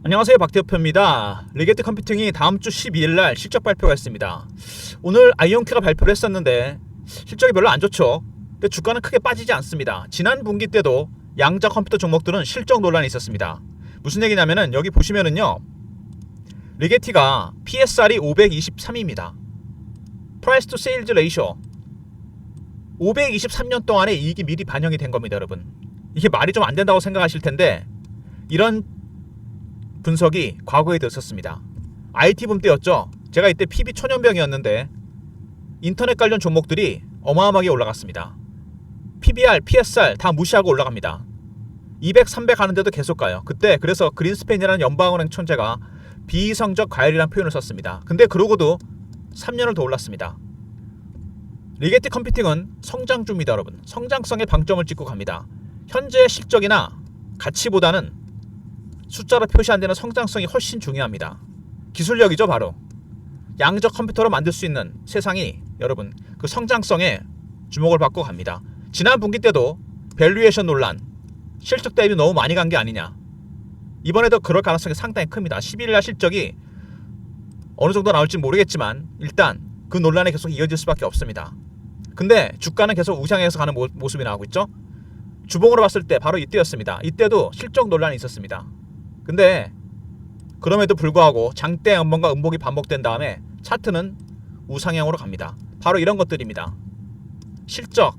안녕하세요, 박대표입니다. 리게트 컴퓨팅이 다음 주 12일날 실적 발표가 있습니다. 오늘 아이온큐가 발표를 했었는데 실적이 별로 안 좋죠. 근데 주가는 크게 빠지지 않습니다. 지난 분기 때도 양자 컴퓨터 종목들은 실적 논란이 있었습니다. 무슨 얘기냐면은 여기 보시면은요, 리게티가 PSR이 523입니다. Price to Sales Ratio 523년 동안의 이익이 미리 반영이 된 겁니다, 여러분. 이게 말이 좀 안 된다고 생각하실 텐데 이런 분석이 과거에도 있었습니다. IT 붐 때였죠. 제가 이때 PB 초년병이었는데 인터넷 관련 종목들이 어마어마하게 올라갔습니다. PBR, PSR 다 무시하고 올라갑니다. 200, 300 하는데도 계속 가요. 그때 그래서 그린스팬이라는 연방은행 천재가 비이성적 과열이라는 표현을 썼습니다. 근데 그러고도 3년을 더 올랐습니다. 리게티 컴퓨팅은 성장주입니다, 여러분. 성장성에 방점을 찍고 갑니다. 현재 실적이나 가치보다는 숫자로 표시 안 되는 성장성이 훨씬 중요합니다. 기술력이죠, 바로. 양적 컴퓨터로 만들 수 있는 세상이 여러분 그 성장성에 주목을 받고 갑니다. 지난 분기 때도 밸류에이션 논란, 실적 대비 너무 많이 간 게 아니냐. 이번에도 그럴 가능성이 상당히 큽니다. 11일날 실적이 어느 정도 나올지 모르겠지만 일단 그 논란이 계속 이어질 수밖에 없습니다. 근데 주가는 계속 우상향해서 가는 모습이 나오고 있죠. 주봉으로 봤을 때 바로 이때였습니다. 이때도 실적 논란이 있었습니다. 근데 그럼에도 불구하고 장대 음봉과 음봉이 반복된 다음에 차트는 우상향으로 갑니다. 바로 이런 것들입니다. 실적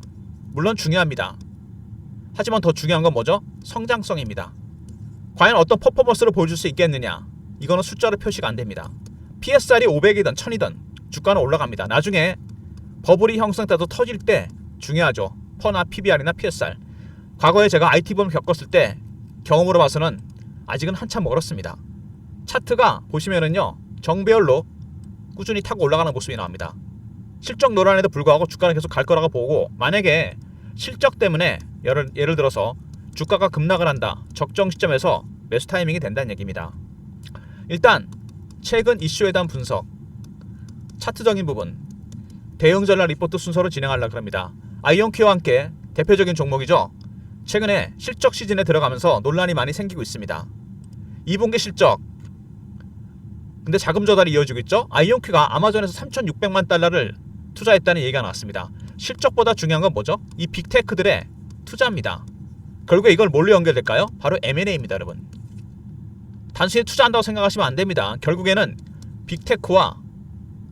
물론 중요합니다. 하지만 더 중요한 건 뭐죠? 성장성입니다. 과연 어떤 퍼포먼스를 보여줄 수 있겠느냐? 이거는 숫자로 표시가 안 됩니다. PSR이 500이든 1000이든 주가는 올라갑니다. 나중에 버블이 형성돼도 터질 때 중요하죠. 퍼나 PBR이나 PSR. 과거에 제가 IT붐을 겪었을 때 경험으로 봐서는 아직은 한참 멀었습니다. 차트가 보시면은요, 정배열로 꾸준히 타고 올라가는 모습이 나옵니다. 실적 논란에도 불구하고 주가는 계속 갈 거라고 보고, 만약에 실적 때문에 예를 들어서 주가가 급락을 한다, 적정 시점에서 매수 타이밍이 된다는 얘기입니다. 일단 최근 이슈에 대한 분석, 차트적인 부분, 대응 전략 리포트 순서로 진행하려고 합니다. 아이온큐와 함께 대표적인 종목이죠. 최근에 실적 시즌에 들어가면서 논란이 많이 생기고 있습니다. 2분기 실적, 근데 자금 조달이 이어지고 있죠. 아이온큐가 아마존에서 3,600만 달러를 투자했다는 얘기가 나왔습니다. 실적보다 중요한 건 뭐죠? 이 빅테크들의 투자입니다. 결국에 이걸 뭘로 연결될까요? 바로 M&A입니다, 여러분. 단순히 투자한다고 생각하시면 안 됩니다. 결국에는 빅테크와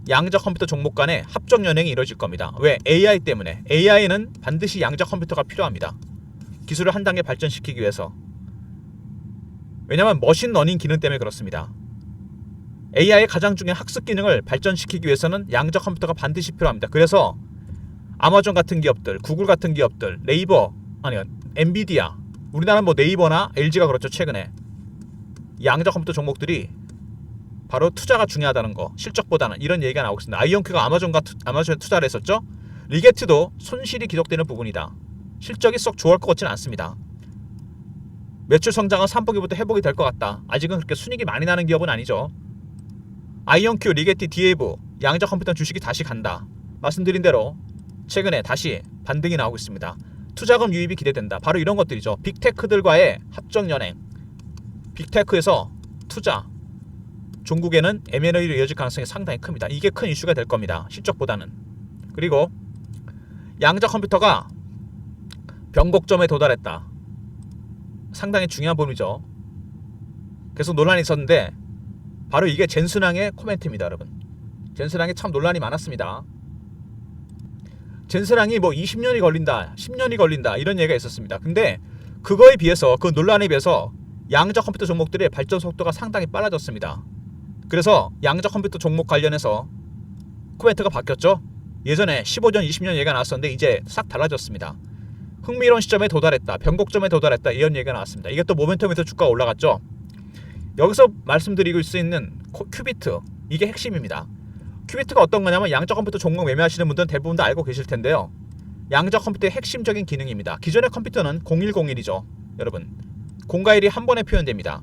양자 컴퓨터 종목 간의 합종 연행이 이루어질 겁니다. 왜? AI 때문에. AI는 반드시 양자 컴퓨터가 필요합니다. 기술을 한 단계 발전시키기 위해서. 왜냐하면 머신러닝 기능 때문에 그렇습니다. AI의 가장 중요한 학습 기능을 발전시키기 위해서는 양자 컴퓨터가 반드시 필요합니다. 그래서 아마존 같은 기업들, 구글 같은 기업들, 네이버, 엔비디아, 우리나라는 뭐 네이버나 LG가 그렇죠, 최근에. 양자 컴퓨터 종목들이 바로 투자가 중요하다는 거, 실적보다는, 이런 얘기가 나오고 있습니다. 아이온큐가 아마존에 투자를 했었죠. 리게트도 손실이 기록되는 부분이다. 실적이 썩 좋을 것 같지는 않습니다. 매출 성장은 3분기부터 회복이 될 것 같다. 아직은 그렇게 순이익이 많이 나는 기업은 아니죠. 아이온큐, 리게티, 디에이브, 양자 컴퓨터 주식이 다시 간다. 말씀드린 대로 최근에 다시 반등이 나오고 있습니다. 투자금 유입이 기대된다. 바로 이런 것들이죠. 빅테크들과의 합종 연행, 빅테크에서 투자, 종국에는 M&A로 이어질 가능성이 상당히 큽니다. 이게 큰 이슈가 될 겁니다. 실적보다는. 그리고 양자 컴퓨터가 변곡점에 도달했다. 상당히 중요한 부분이죠. 계속 논란이 있었는데 바로 이게 젠슨항의 코멘트입니다, 여러분. 젠슨항에 참 논란이 많았습니다. 젠슨항이 뭐 20년이 걸린다, 10년이 걸린다, 이런 얘기가 있었습니다. 근데 그거에 비해서, 그 논란에 비해서 양자 컴퓨터 종목들의 발전 속도가 상당히 빨라졌습니다. 그래서 양자 컴퓨터 종목 관련해서 코멘트가 바뀌었죠. 예전에 15년, 20년 얘기가 나왔었는데 이제 싹 달라졌습니다. 흥미로운 시점에 도달했다, 변곡점에 도달했다, 이런 얘기가 나왔습니다. 이게 또 모멘텀에서 주가가 올라갔죠. 여기서 말씀드리고 있는 큐비트, 이게 핵심입니다. 큐비트가 어떤 거냐면 양자 컴퓨터 종목 매매하시는 분들은 대부분 다 알고 계실 텐데요. 양자 컴퓨터의 핵심적인 기능입니다. 기존의 컴퓨터는 0101이죠. 여러분, 0과 1이 한 번에 표현됩니다.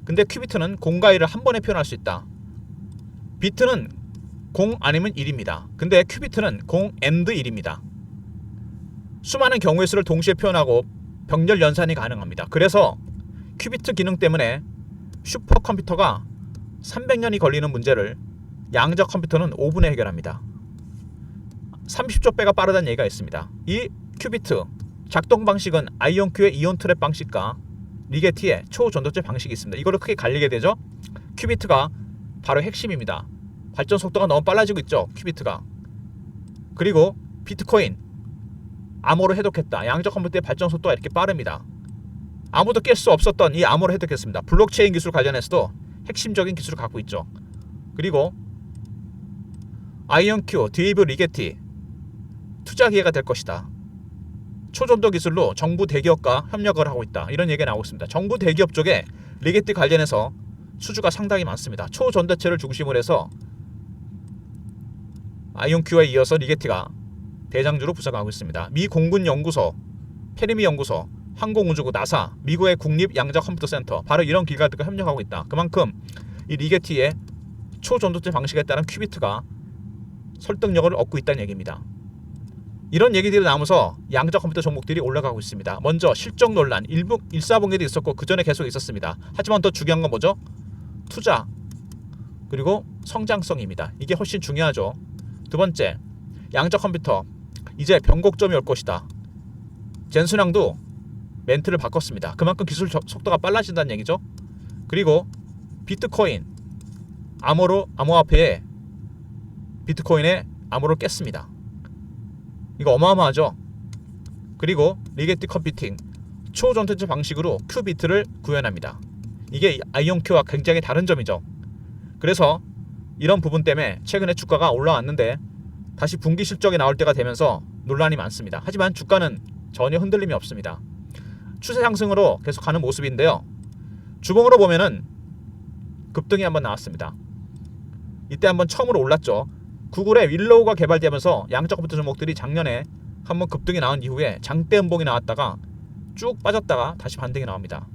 근데 큐비트는 0과 1을 한 번에 표현할 수 있다. 비트는 0 아니면 1입니다. 근데 큐비트는 0 and 1입니다. 수많은 경우의 수를 동시에 표현하고 병렬 연산이 가능합니다. 그래서 큐비트 기능 때문에 슈퍼컴퓨터가 300년이 걸리는 문제를 양자 컴퓨터는 5분에 해결합니다. 30조 배가 빠르다는 얘기가 있습니다. 이 큐비트 작동 방식은 아이온큐의 이온 트랩 방식과 리게티의 초전도체 방식이 있습니다. 이거를 크게 갈리게 되죠. 큐비트가 바로 핵심입니다. 발전 속도가 너무 빨라지고 있죠. 큐비트가. 그리고 비트코인 암호로 해독했다. 양자 컴퓨터의 발전 속도가 이렇게 빠릅니다. 아무도 깰 수 없었던 이 암호로 해독했습니다. 블록체인 기술 관련해서도 핵심적인 기술을 갖고 있죠. 그리고 아이온큐, 디에이브 리게티 투자 기회가 될 것이다. 초전도 기술로 정부 대기업과 협력을 하고 있다. 이런 얘기가 나오고 있습니다. 정부 대기업 쪽에 리게티 관련해서 수주가 상당히 많습니다. 초전도체를 중심으로 해서 아이온큐에 이어서 리게티가 대장주로 부상하고 있습니다. 미 공군 연구소, 페르미 연구소, 항공우주국 나사, 미국의 국립 양자 컴퓨터 센터 바로 이런 기관들과 협력하고 있다. 그만큼 이 리게티의 초전도체 방식에 따른 큐비트가 설득력을 얻고 있다는 얘기입니다. 이런 얘기들이 나오면서 양자 컴퓨터 종목들이 올라가고 있습니다. 먼저 실적 논란 1사분기에도 있었고 그 전에 계속 있었습니다. 하지만 더 중요한 건 뭐죠? 투자 그리고 성장성입니다. 이게 훨씬 중요하죠. 두 번째, 양자 컴퓨터 이제 변곡점이 올 것이다. 젠순양도 멘트를 바꿨습니다. 그만큼 기술 속도가 빨라진다는 얘기죠. 그리고 비트코인 암호화폐에 비트코인의 암호를 깼습니다. 이거 어마어마하죠. 그리고 리게티 컴퓨팅 초전도체 방식으로 큐비트를 구현합니다. 이게 아이온큐와 굉장히 다른 점이죠. 그래서 이런 부분 때문에 최근에 주가가 올라왔는데 다시 분기 실적이 나올 때가 되면서 논란이 많습니다. 하지만 주가는 전혀 흔들림이 없습니다. 추세 상승으로 계속 가는 모습인데요. 주봉으로 보면은 급등이 한번 나왔습니다. 이때 한번 처음으로 올랐죠. 구글의 윌로우가 개발되면서 양자 컴퓨터 종목들이 작년에 한번 급등이 나온 이후에 장대 음봉이 나왔다가 쭉 빠졌다가 다시 반등이 나옵니다.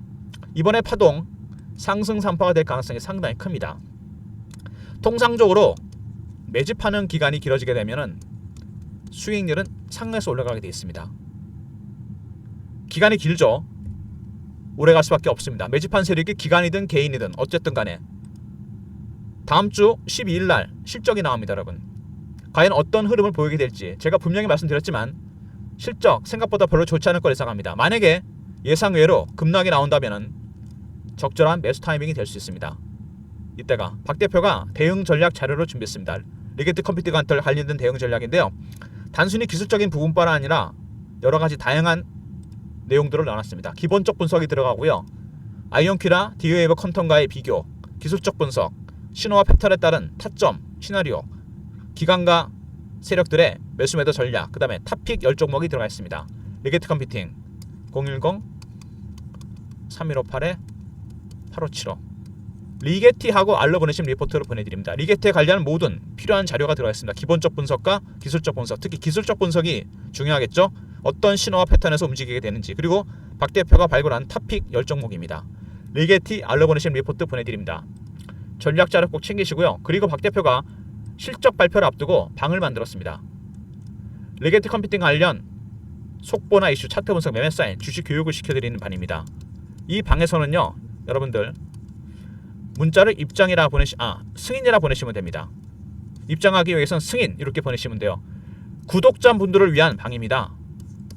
이번에 파동 상승 산파가 될 가능성이 상당히 큽니다. 통상적으로 매집하는 기간이 길어지게 되면은 수익률은 상승해서 올라가게 되어 있습니다. 기간이 길죠. 오래 갈 수밖에 없습니다. 매집한 세력이 기관이든 개인이든 어쨌든 간에 다음 주 12일 날 실적이 나옵니다. 여러분 과연 어떤 흐름을 보이게 될지 제가 분명히 말씀드렸지만 실적 생각보다 별로 좋지 않을 걸 예상합니다. 만약에 예상외로 급락이 나온다면 적절한 매수 타이밍이 될 수 있습니다. 이때가 박 대표가 대응 전략 자료를 준비했습니다. 리게티 컴퓨팅과 관련된 대응 전략인데요. 단순히 기술적인 부분뿐 아니라 여러 가지 다양한 내용들을 나눴습니다. 기본적 분석이 들어가고요. 아이온큐나 디웨이버 컴퓨터과의 비교, 기술적 분석, 신호와 패턴에 따른 타점, 시나리오, 기관과 세력들의 매수 매도 전략, 그 다음에 탑픽 10종목이 들어가 있습니다. 리게티 컴퓨팅 010-3158-8575 리게티하고 알로 보내신 리포트를 보내드립니다. 리게티에 관련 모든 필요한 자료가 들어가 있습니다. 기본적 분석과 기술적 분석, 특히 기술적 분석이 중요하겠죠. 어떤 신호와 패턴에서 움직이게 되는지, 그리고 박 대표가 발굴한 탑픽 10종목입니다. 리게티 알로 보내신 리포트 보내드립니다. 전략 자료 꼭 챙기시고요. 그리고 박 대표가 실적 발표를 앞두고 방을 만들었습니다. 리게티 컴퓨팅 관련 속보나 이슈, 차트 분석, 매매 사인, 주식 교육을 시켜드리는 반입니다. 이 방에서는요, 여러분들 문자를 승인이라 보내시면 됩니다. 입장하기 위해서는 승인 이렇게 보내시면 돼요. 구독자분들을 위한 방입니다.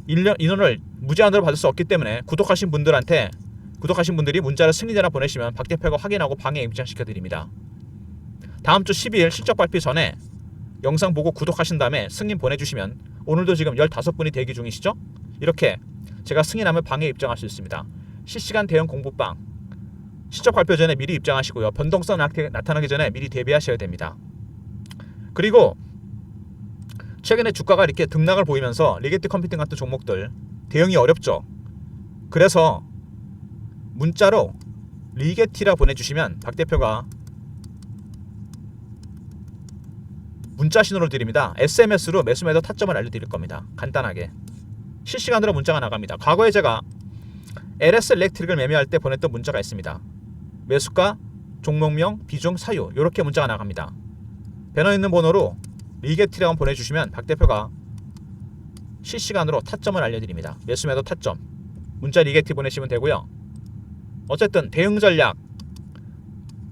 인원을 무제한으로 받을 수 없기 때문에 구독하신 분들이 문자를 승인이라 보내시면 박 대표가 확인하고 방에 입장시켜 드립니다. 다음 주 12일 실적 발표 전에 영상 보고 구독하신 다음에 승인 보내주시면 오늘도 지금 15분이 대기 중이시죠? 이렇게 제가 승인하면 방에 입장할 수 있습니다. 실시간 대응 공부방 실적 발표 전에 미리 입장하시고요. 변동성 나타나기 전에 미리 대비하셔야 됩니다. 그리고 최근에 주가가 이렇게 등락을 보이면서 리게티 컴퓨팅 같은 종목들 대응이 어렵죠. 그래서 문자로 리게티라 보내주시면 박 대표가 문자 신호를 드립니다. SMS로 매수 매도 타점을 알려드릴 겁니다. 간단하게 실시간으로 문자가 나갑니다. 과거에 제가 LS 일렉트릭을 매매할 때 보냈던 문자가 있습니다. 매수가, 종목명, 비중, 사유 이렇게 문자가 나갑니다. 배너 있는 번호로 리게티라고 보내주시면 박 대표가 실시간으로 타점을 알려드립니다. 매수 매도 타점 문자 리게티 보내시면 되고요. 어쨌든 대응 전략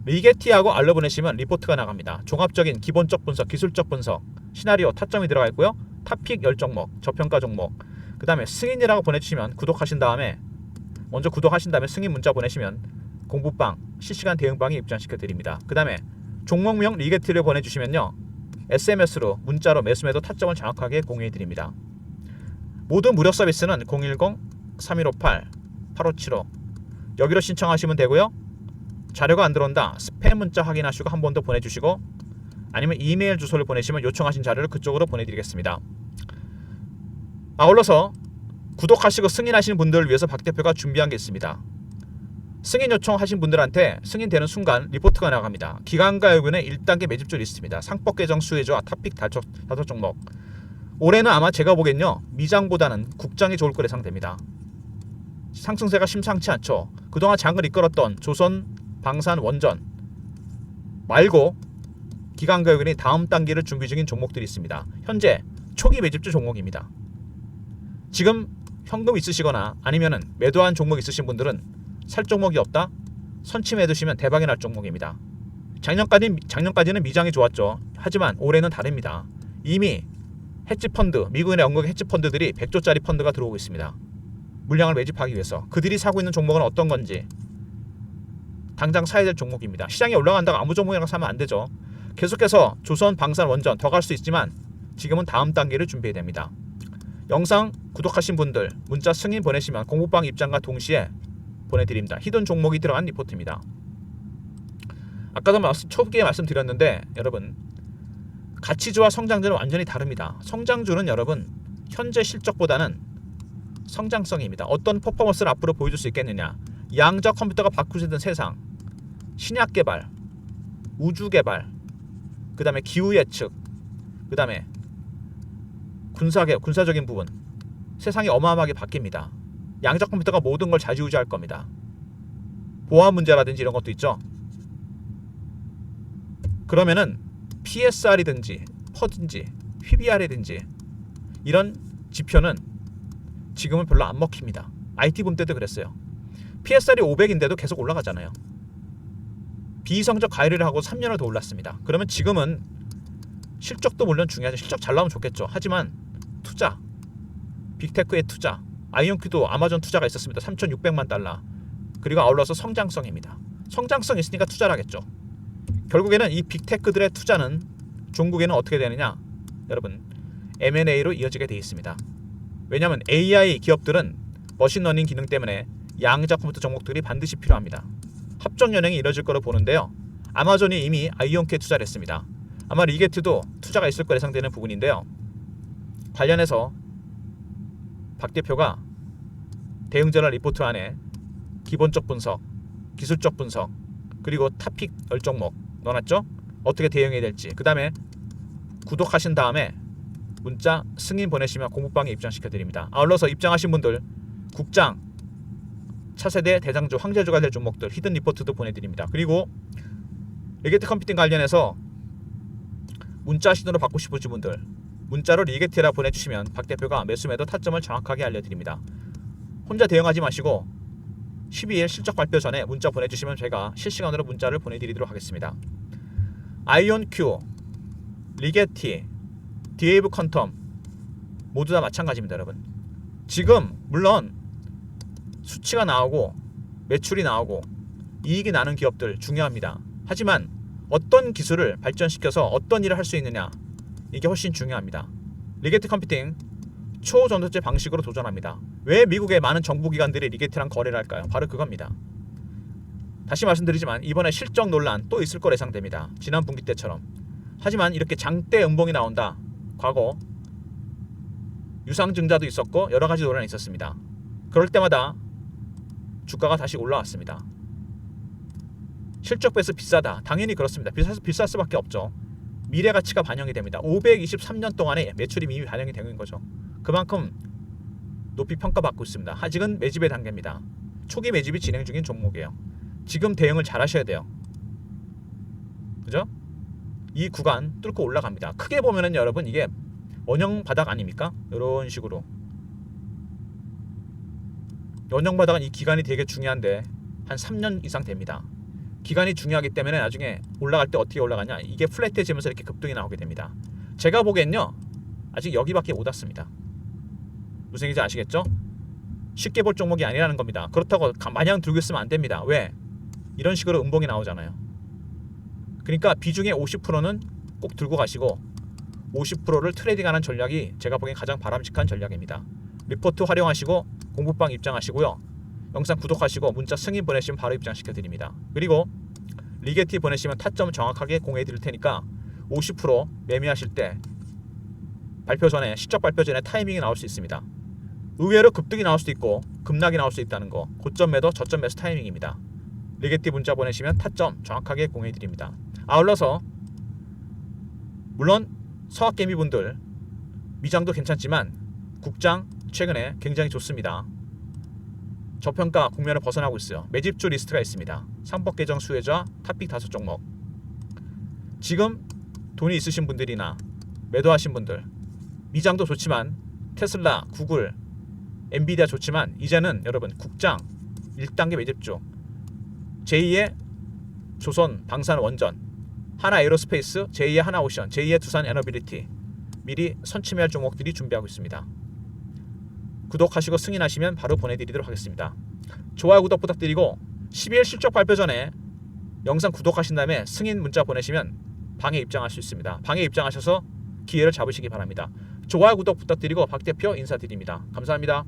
리게티하고 알로 보내시면 리포트가 나갑니다. 종합적인 기본적 분석, 기술적 분석, 시나리오, 타점이 들어가 있고요. 탑픽 10종목, 저평가 종목, 그 다음에 승인이라고 보내주시면 구독하신 다음에 먼저 구독하신 다음에 승인 문자 보내시면 공부방, 실시간 대응방에 입장시켜 드립니다. 그 다음에 종목명 리게티를 보내주시면요, SMS로 문자로 매수매도 타점을 정확하게 공유해 드립니다. 모든 무료 서비스는 010-3158-8575 여기로 신청하시면 되고요. 자료가 안 들어온다, 스팸 문자 확인하시고 한 번 더 보내주시고, 아니면 이메일 주소를 보내시면 요청하신 자료를 그쪽으로 보내드리겠습니다. 아울러서 구독하시고 승인하시는 분들을 위해서 박 대표가 준비한 게 있습니다. 승인 요청하신 분들한테 승인되는 순간 리포트가 나갑니다. 기관가요군의 1단계 매집주 리스트입니다. 상법 개정 수혜주와 탑픽 5종목. 올해는 아마 제가 보기엔요, 미장보다는 국장이 좋을 거라 예상됩니다. 상승세가 심상치 않죠. 그동안 장을 이끌었던 조선, 방산, 원전 말고 기관가요군이 다음 단계를 준비 중인 종목들이 있습니다. 현재 초기 매집주 종목입니다. 지금 현금 있으시거나 아니면은 매도한 종목 있으신 분들은 살 종목이 없다? 선침해 두시면 대박이 날 종목입니다. 작년까지는 미장이 좋았죠. 하지만 올해는 다릅니다. 이미 헤지펀드, 미국인의 영국 헤지펀드들이 100조짜리 펀드가 들어오고 있습니다. 물량을 매집하기 위해서. 그들이 사고 있는 종목은 어떤 건지 당장 사야 될 종목입니다. 시장이 올라간다고 아무 종목이랑 사면 안 되죠. 계속해서 조선, 방산, 원전 더 갈 수 있지만 지금은 다음 단계를 준비해야 됩니다. 영상 구독하신 분들 문자 승인 보내시면 공부방 입장과 동시에 보내드립니다. 히든 종목이 들어간 리포트입니다. 아까도 초기에 말씀드렸는데 여러분, 가치주와 성장주는 완전히 다릅니다. 성장주는 여러분 현재 실적보다는 성장성입니다. 어떤 퍼포먼스를 앞으로 보여줄 수 있겠느냐, 양자 컴퓨터가 바꿀 수 있는 세상, 신약 개발, 우주 개발, 그 다음에 기후 예측, 그 다음에 군사적인 부분, 세상이 어마어마하게 바뀝니다. 양자 컴퓨터가 모든 걸 좌지우지할 겁니다. 보안 문제라든지 이런 것도 있죠. 그러면은 PSR이든지 퍼든지 PBR이든지 이런 지표는 지금은 별로 안 먹힙니다. IT붐 때도 그랬어요. PSR이 500인데도 계속 올라가잖아요. 비성적 가이를 하고 3년을 더 올랐습니다. 그러면 지금은 실적도 물론 중요하죠. 실적 잘 나오면 좋겠죠. 하지만 투자, 빅테크의 투자, 아이온큐도 아마존 투자가 있었습니다. 3,600만 달러. 그리고 아울러서 성장성입니다. 성장성 있으니까 투자를 하겠죠. 결국에는 이 빅테크들의 투자는 중국에는 어떻게 되느냐, 여러분 M&A로 이어지게 되어 있습니다. 왜냐하면 AI 기업들은 머신러닝 기능 때문에 양자 컴퓨터 종목들이 반드시 필요합니다. 합종 연행이 이뤄질 거로 보는데요. 아마존이 이미 아이온큐에 투자를 했습니다. 아마 리게트도 투자가 있을 거라 예상되는 부분인데요. 관련해서 박 대표가 대응전환 리포트 안에 기본적 분석, 기술적 분석, 그리고 탑픽 10종목 넣어놨죠. 어떻게 대응해야 될지. 그 다음에 구독하신 다음에 문자 승인 보내시면 공부방에 입장시켜 드립니다. 아울러서 입장하신 분들 국장, 차세대, 대장주, 황제주가 될 종목들 히든 리포트도 보내드립니다. 그리고 리게트 컴퓨팅 관련해서 문자 신호로 받고 싶으신 분들 문자로 리게트라 보내주시면 박 대표가 매수매도 타점을 정확하게 알려드립니다. 혼자 대응하지 마시고 12일 실적 발표 전에 문자 보내주시면 제가 실시간으로 문자를 보내드리도록 하겠습니다. 아이온큐, 리게티, 디에이브 컨텀 모두 다 마찬가지입니다. 여러분, 지금 물론 수치가 나오고 매출이 나오고 이익이 나는 기업들 중요합니다. 하지만 어떤 기술을 발전시켜서 어떤 일을 할 수 있느냐, 이게 훨씬 중요합니다. 리게트 컴퓨팅 초전도체 방식으로 도전합니다. 왜 미국의 많은 정부기관들이 리게트랑 거래를 할까요? 바로 그겁니다. 다시 말씀드리지만 이번에 실적 논란 또 있을 거라 예상됩니다. 지난 분기 때처럼. 하지만 이렇게 장대 음봉이 나온다. 과거 유상증자도 있었고 여러 가지 논란이 있었습니다. 그럴 때마다 주가가 다시 올라왔습니다. 실적 배수 비싸다. 당연히 그렇습니다. 비쌀 수밖에 없죠. 미래 가치가 반영이 됩니다. 523년 동안에 매출이 이미 반영이 되는 거죠. 그만큼 높이 평가받고 있습니다. 아직은 매집의 단계입니다. 초기 매집이 진행 중인 종목이에요. 지금 대응을 잘 하셔야 돼요. 그죠? 이 구간 뚫고 올라갑니다. 크게 보면은 여러분 이게 원형 바닥 아닙니까? 이런 식으로 원형 바닥은 이 기간이 되게 중요한데 한 3년 이상 됩니다. 기간이 중요하기 때문에 나중에 올라갈 때 어떻게 올라가냐, 이게 플랫해지면서 이렇게 급등이 나오게 됩니다. 제가 보기엔요 아직 여기밖에 못 왔습니다. 무슨 얘기인지 아시겠죠? 쉽게 볼 종목이 아니라는 겁니다. 그렇다고 마냥 들고 있으면 안 됩니다. 왜? 이런 식으로 음봉이 나오잖아요. 그러니까 비중의 50%는 꼭 들고 가시고 50%를 트레이딩하는 전략이 제가 보기엔 가장 바람직한 전략입니다. 리포트 활용하시고 공부방 입장하시고요. 영상 구독하시고 문자 승인 보내시면 바로 입장시켜 드립니다. 그리고 리게티 보내시면 타점 정확하게 공유해 드릴 테니까 50% 매매하실 때 발표 전에, 실적 발표 전에 타이밍이 나올 수 있습니다. 의외로 급등이 나올 수도 있고 급락이 나올 수 있다는 거, 고점 매도 저점 매수 타이밍입니다. 리게티 문자 보내시면 타점 정확하게 공유해 드립니다. 아울러서 물론 서학개미분들 미장도 괜찮지만 국장 최근에 굉장히 좋습니다. 저평가 국면을 벗어나고 있어요. 매집주 리스트가 있습니다. 상법 개정 수혜자 탑픽 5종목. 지금 돈이 있으신 분들이나 매도하신 분들, 미장도 좋지만 테슬라, 구글, 엔비디아 좋지만 이제는 여러분 국장 1단계 매집주, 제2의 조선 방산원전, 하나 에어로스페이스, 제2의 하나오션, 제2의 두산 에너빌리티 미리 선침해할 종목들이 준비하고 있습니다. 구독하시고 승인하시면 바로 보내드리도록 하겠습니다. 좋아요, 구독 부탁드리고 12일 실적 발표 전에 영상 구독하신 다음에 승인 문자 보내시면 방에 입장할 수 있습니다. 방에 입장하셔서 기회를 잡으시기 바랍니다. 좋아요, 구독 부탁드리고 박 대표 인사드립니다. 감사합니다.